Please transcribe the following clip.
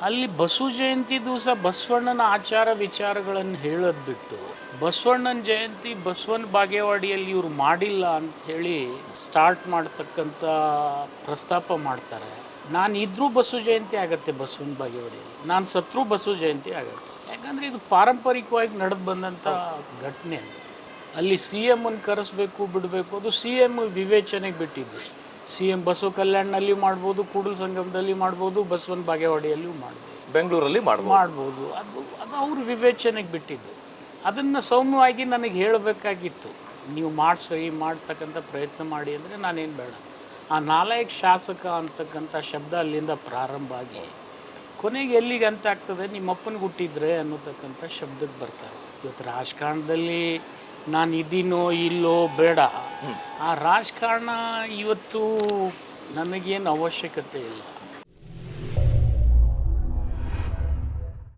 ಅಲ್ಲಿ ಬಸವ ಜಯಂತಿ ದಿವಸ ಬಸವಣ್ಣನ ಆಚಾರ ವಿಚಾರಗಳನ್ನು ಹೇಳೋದು ಬಿಟ್ಟು ಬಸವಣ್ಣನ ಜಯಂತಿ ಬಸವನ ಬಾಗೇವಾಡಿಯಲ್ಲಿ ಇವ್ರು ಮಾಡಿಲ್ಲ ಅಂತ ಹೇಳಿ ಸ್ಟಾರ್ಟ್ ಮಾಡ್ತಕ್ಕಂಥ ಪ್ರಸ್ತಾಪ ಮಾಡ್ತಾರೆ. ನಾನು ಇದ್ರೂ ಬಸವ ಜಯಂತಿ ಆಗತ್ತೆ ಬಸವನ ಬಾಗೇವಾಡಿಯಲ್ಲಿ, ನಾನು ಸತ್ರೂ ಬಸವ ಜಯಂತಿ ಆಗತ್ತೆ. ಯಾಕಂದರೆ ಇದು ಪಾರಂಪರಿಕವಾಗಿ ನಡೆದು ಬಂದಂಥ ಘಟನೆ. ಅಲ್ಲಿ ಸಿ ಎಮ್ಮನ್ನು ಕರೆಸ್ಬೇಕು ಬಿಡಬೇಕು, ಅದು ಸಿ ಎಮ್ ವಿವೇಚನೆಗೆ ಬಿಟ್ಟಿದ್ದು. ಸಿ ಎಮ್ ಬಸವ ಕಲ್ಯಾಣದಲ್ಲಿ ಮಾಡ್ಬೋದು, ಕೂಡಲ ಸಂಗಮದಲ್ಲಿ ಮಾಡ್ಬೋದು, ಬಸವನ ಬಾಗೇವಾಡಿಯಲ್ಲಿಯೂ ಮಾಡ್ಬೋದು, ಬೆಂಗಳೂರಲ್ಲಿ ಮಾಡ್ಬೋದು. ಅದು ಅದು ಅವ್ರ ವಿವೇಚನೆಗೆ ಬಿಟ್ಟಿದ್ದು. ಅದನ್ನು ಸೌಮ್ಯವಾಗಿ ನನಗೆ ಹೇಳಬೇಕಾಗಿತ್ತು, ನೀವು ಮಾಡ್ತಕ್ಕಂಥ ಪ್ರಯತ್ನ ಮಾಡಿ ಅಂದರೆ ನಾನೇನು ಬೇಡ. ಆ ನಾಲಾಯಕ್ ಶಾಸಕ ಅಂತಕ್ಕಂಥ ಶಬ್ದ ಅಲ್ಲಿಂದ ಪ್ರಾರಂಭ ಆಗಿ ಕೊನೆಗೆ ಎಲ್ಲಿಗೆ ಅಂತ ಆಗ್ತದೆ, ನಿಮ್ಮಪ್ಪನಿಗೆ ಹುಟ್ಟಿದ್ರೆ ಅನ್ನೋತಕ್ಕಂಥ ಶಬ್ದಕ್ಕೆ ಬರ್ತಾರೆ. ಇವತ್ತು ರಾಜಕಾರಣದಲ್ಲಿ ನಾನು ಇದೀನೋ ಇಲ್ಲೋ ಬೇಡ, ಆ ರಾಜಕಾರಣ ಇವತ್ತು ನನಗೇನು ಅವಶ್ಯಕತೆ ಇಲ್ಲ.